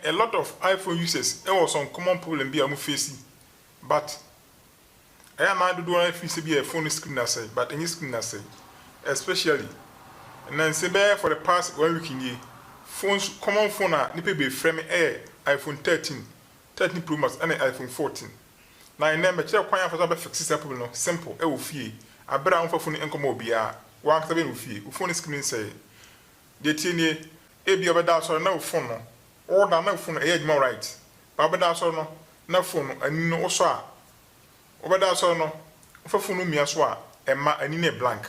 a lot of iPhone users have some common problem be facing, but I am not doing if be a phone screen as but any screen as especially and then say for the past 1 week in year phones common phone nipa be frame iPhone 13 Pro Max and iPhone 14. Now in them check kwan for fix this problem no simple e wo fie abra on for phone enkomo bia wan ka be no fie phone screen say de tinie e bia obeda so na phone no order na phone e adwuma right ba obeda so no na phone ani no so a obeda so no for phone mia so a e ma ani na blank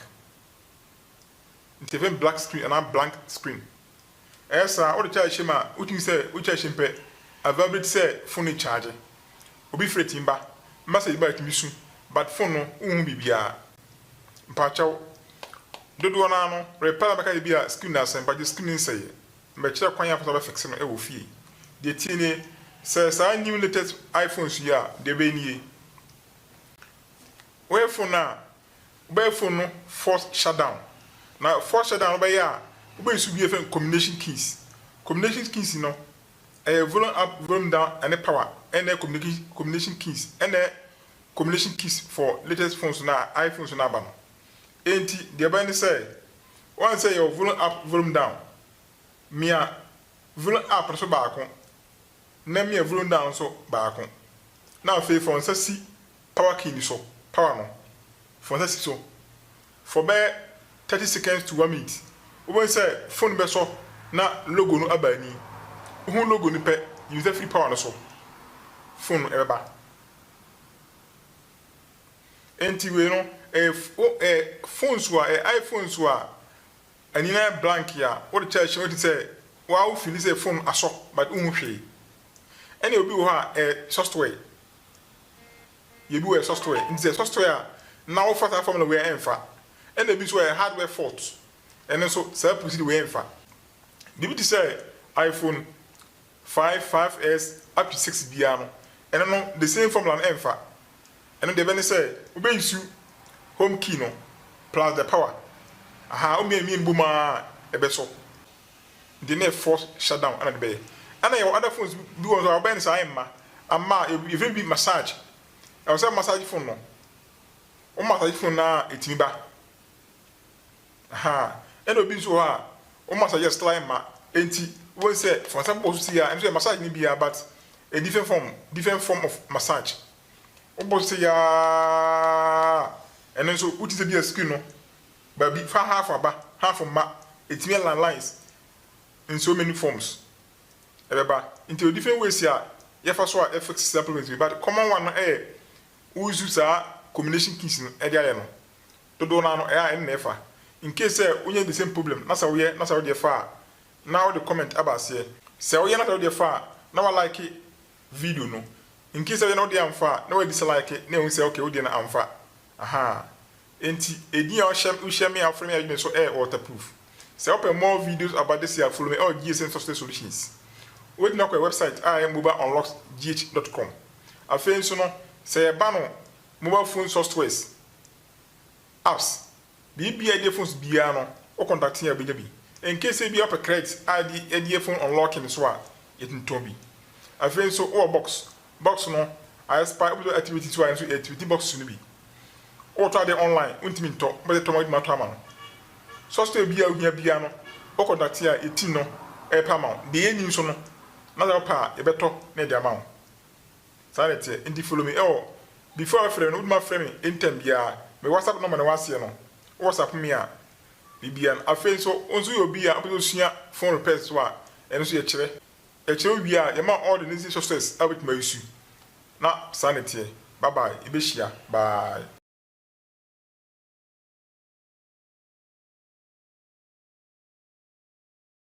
it's even black screen and a blank screen esa o de charge shema uti say o charge shempe availability say phone charge obi fretin ba message ba timi su but phone no hu bibia mpachaw dodo na no repair ba ka bia screen na sen ba the screen say me kire kwan ya fa fix no e wo fie de tini say sa new latest iPhones ya de be nie we phone na be phone no force shutdown na force shutdown ba ya we su bi efen combination keys no volume up volume down and the power and the combination keys and the combination keys for latest phones na iPhones na ba no enti the band say one say your volume up volume down mia volume up so ba ko na mia volume down so ba ko na fe phone say si power key ni so power no phone say so for be 30 seconds to 1 minute we say phone be so na logo no abani who logo ni pe use free power no so phone eba enti we no phones wa iPhones wa anina blank ya what the church what say wow feel say phone aso but hwe any obi wo ha software you do a software in the software now for that formula we enfa and be so a hardware fault and so say proceed we enfa the say iPhone 5S up to 6 biano and no the same formula enfa and the ben say we use home key no plus the power aha o me mbuma ebe so the net force shutdown and the be and your other phones do on our ben say amma even be massage I was say massage phone no o massage phone na etimi ba aha and obi so ha o massage style ma enti we say for example so see am say massage ni bia but a different form of massage o bo say ya and then so what is the screen no baby fa half aba half ma etimi lines in so many forms ebeba into different ways here you fa so a fix supplements but common one no we use combination keys no e dia no dodo na no e nefa in case onye the same problem na sa we dey fa now the comment about say we na dey fa na wa like video no in case we na dey amfa na we dislike na we say okay we dey na amfa aha enti edi o hye me afrem ya so waterproof say open more videos about this here follow me all GSM Software Solutions we na kwa website mobileunlocksgh.com afen so no say ba no mobile phone softwares apps BBI de phones bia no o contact ya bi in case be up a credit ID phone unlocking so a it nton bi afen so o box no I spy activity to and so activity box no bi o to the online untimi nto but to ma to ama no software bia no o contact ya etin no e pa ma de eni so no na da pa e beto na de ama sanete indi follow me before I friend my friend in time bia me WhatsApp number na wase no WhatsApp me a bibian afen so onzo yo bia apo sua phone repair so a eno so ye kire wi a ye ma all the necessary softwares abit ma issue na sanete bye bye e be shia bye.